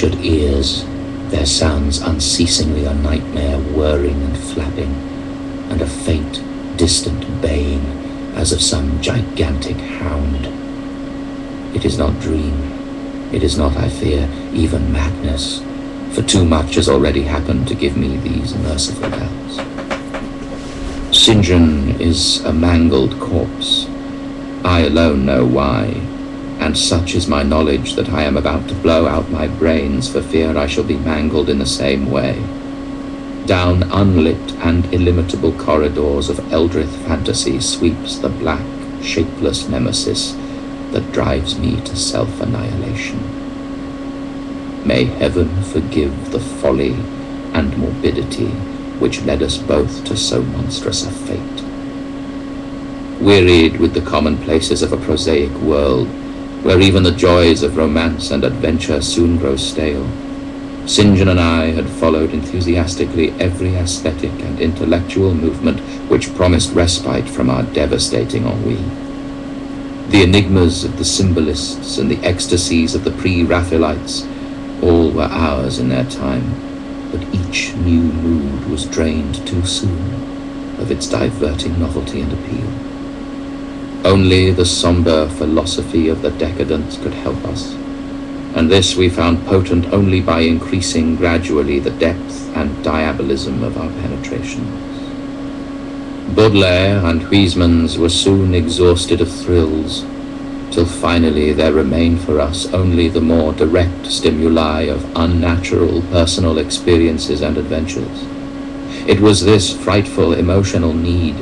tortured ears, there sounds unceasingly a nightmare whirring and flapping, and a faint, distant baying as of some gigantic hound. It is not dream. It is not, I fear, even madness, for too much has already happened to give me these merciful doubts. St. John is a mangled corpse. I alone know why, and such is my knowledge that I am about to blow out my brains for fear I shall be mangled in the same way. Down unlit and illimitable corridors of eldritch fantasy sweeps the black, shapeless nemesis that drives me to self-annihilation. May heaven forgive the folly and morbidity which led us both to so monstrous a fate. Wearied with the commonplaces of a prosaic world, where even the joys of romance and adventure soon grow stale, St. John and I had followed enthusiastically every aesthetic and intellectual movement which promised respite from our devastating ennui. The enigmas of the symbolists and the ecstasies of the pre-Raphaelites, all were ours in their time, but each new mood was drained too soon of its diverting novelty and appeal. Only the somber philosophy of the decadents could help us, and this we found potent only by increasing gradually the depth and diabolism of our penetrations. Baudelaire and Huysmans were soon exhausted of thrills, till finally there remained for us only the more direct stimuli of unnatural personal experiences and adventures. It was this frightful emotional need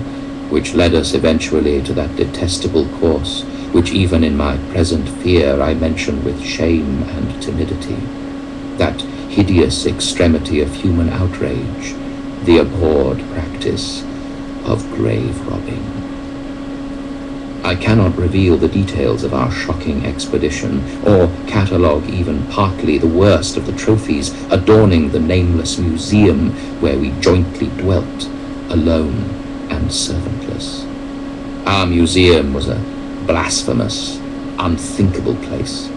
which led us eventually to that detestable course which even in my present fear I mention with shame and timidity, that hideous extremity of human outrage, the abhorred practice of grave robbing. I cannot reveal the details of our shocking expedition, or catalogue even partly the worst of the trophies adorning the nameless museum where we jointly dwelt, alone and servantless. Our museum was a blasphemous, unthinkable place,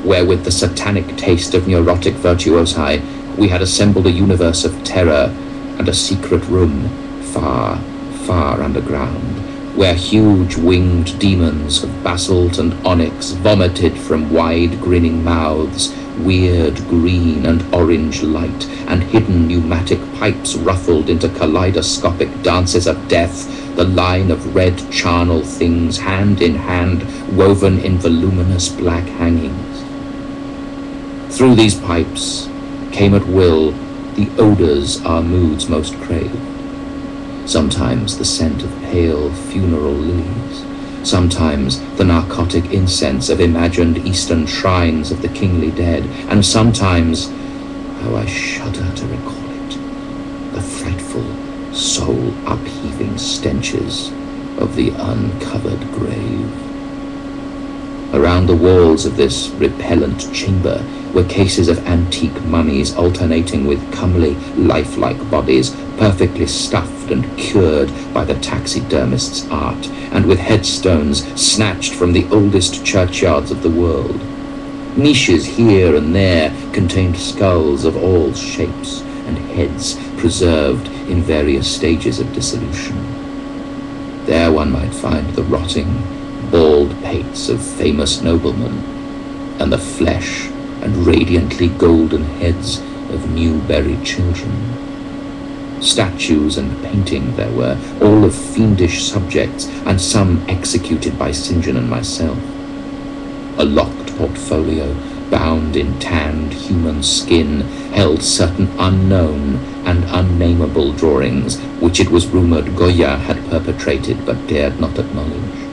where with the satanic taste of neurotic virtuosi we had assembled a universe of terror and a secret room far, far underground, where huge winged demons of basalt and onyx vomited from wide grinning mouths weird green and orange light, and hidden pneumatic pipes ruffled into kaleidoscopic dances of death, the line of red charnel things hand in hand woven in voluminous black hangings. Through these pipes came at will the odors our moods most crave. Sometimes the scent of pale funeral lilies, sometimes the narcotic incense of imagined eastern shrines of the kingly dead, and sometimes, how I shudder to recall it, the frightful, soul-upheaving stenches of the uncovered grave. Around the walls of this repellent chamber were cases of antique mummies alternating with comely, lifelike bodies, perfectly stuffed and cured by the taxidermist's art, and with headstones snatched from the oldest churchyards of the world. Niches here and there contained skulls of all shapes and heads preserved in various stages of dissolution. There one might find the rotting, bald pates of famous noblemen, and the flesh and radiantly golden heads of new buried children. Statues and painting there were, all of fiendish subjects, and some executed by St. John and myself. A locked portfolio, bound in tanned human skin, held certain unknown and unnameable drawings, which it was rumored Goya had perpetrated but dared not acknowledge.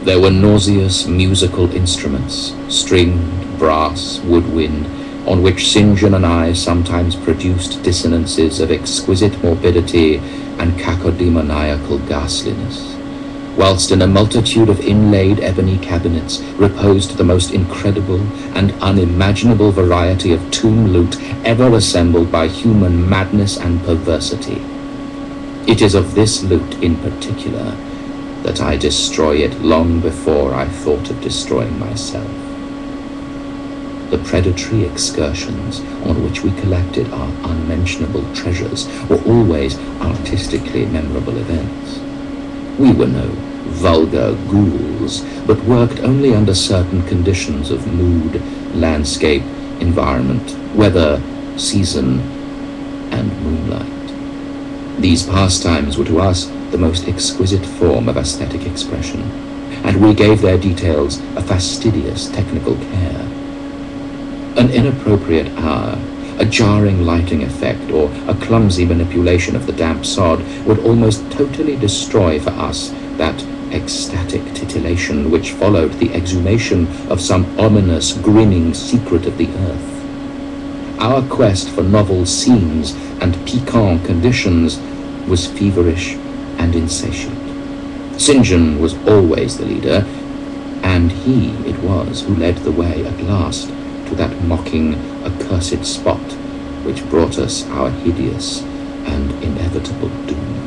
There were nauseous musical instruments, stringed, brass, woodwind, on which St. John and I sometimes produced dissonances of exquisite morbidity and cacodemoniacal ghastliness, whilst in a multitude of inlaid ebony cabinets reposed the most incredible and unimaginable variety of tomb loot ever assembled by human madness and perversity. It is of this loot in particular that I destroy it long before I thought of destroying myself. The predatory excursions on which we collected our unmentionable treasures were always artistically memorable events. We were no vulgar ghouls, but worked only under certain conditions of mood, landscape, environment, weather, season, and moonlight. These pastimes were to us the most exquisite form of aesthetic expression, and we gave their details a fastidious technical care. An inappropriate hour, a jarring lighting effect, or a clumsy manipulation of the damp sod would almost totally destroy for us that ecstatic titillation which followed the exhumation of some ominous, grinning secret of the earth. Our quest for novel scenes and piquant conditions was feverish and insatiate. St. John was always the leader, and he it was who led the way at last to that mocking, accursed spot which brought us our hideous and inevitable doom.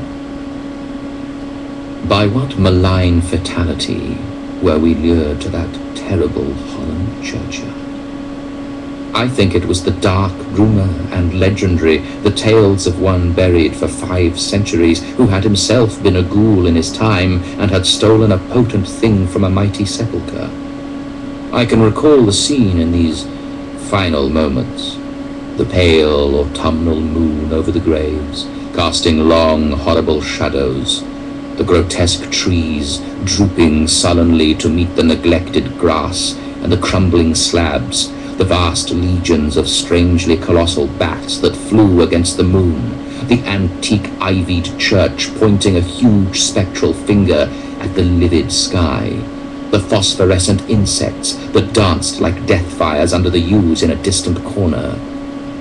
By what malign fatality were we lured to that terrible Holland churchyard? I think it was the dark rumour and legendary, the tales of one buried for 5 centuries, who had himself been a ghoul in his time and had stolen a potent thing from a mighty sepulchre. I can recall the scene in these final moments. The pale autumnal moon over the graves, casting long, horrible shadows, the grotesque trees drooping sullenly to meet the neglected grass and the crumbling slabs, the vast legions of strangely colossal bats that flew against the moon, the antique ivied church pointing a huge spectral finger at the livid sky, the phosphorescent insects that danced like death fires under the yews in a distant corner,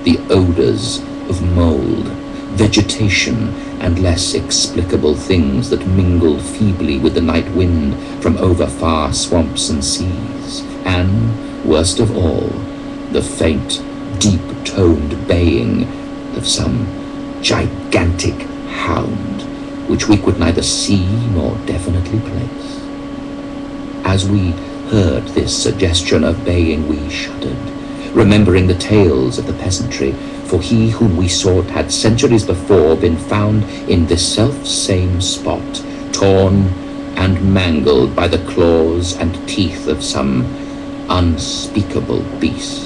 the odors of mold, vegetation, and less explicable things that mingled feebly with the night wind from over far swamps and seas, and, worst of all, the faint, deep-toned baying of some gigantic hound, which we could neither see nor definitely place. As we heard this suggestion of baying, we shuddered, remembering the tales of the peasantry, for he whom we sought had centuries before been found in this self-same spot, torn and mangled by the claws and teeth of some unspeakable beast.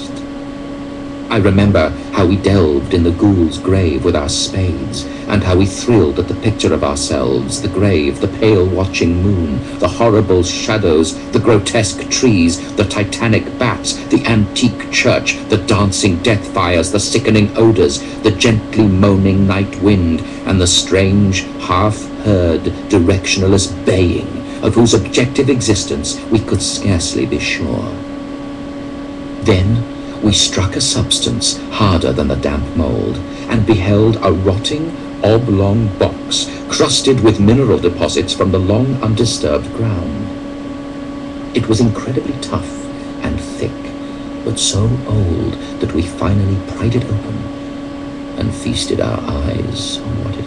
I remember how we delved in the ghoul's grave with our spades, and how we thrilled at the picture of ourselves, the grave, the pale watching moon, the horrible shadows, the grotesque trees, the titanic bats, the antique church, the dancing death fires, the sickening odors, the gently moaning night wind, and the strange, half-heard, directionless baying, of whose objective existence we could scarcely be sure. Then we struck a substance harder than the damp mold, and beheld a rotting, oblong box crusted with mineral deposits from the long undisturbed ground. It was incredibly tough and thick, but so old that we finally pried it open and feasted our eyes on what it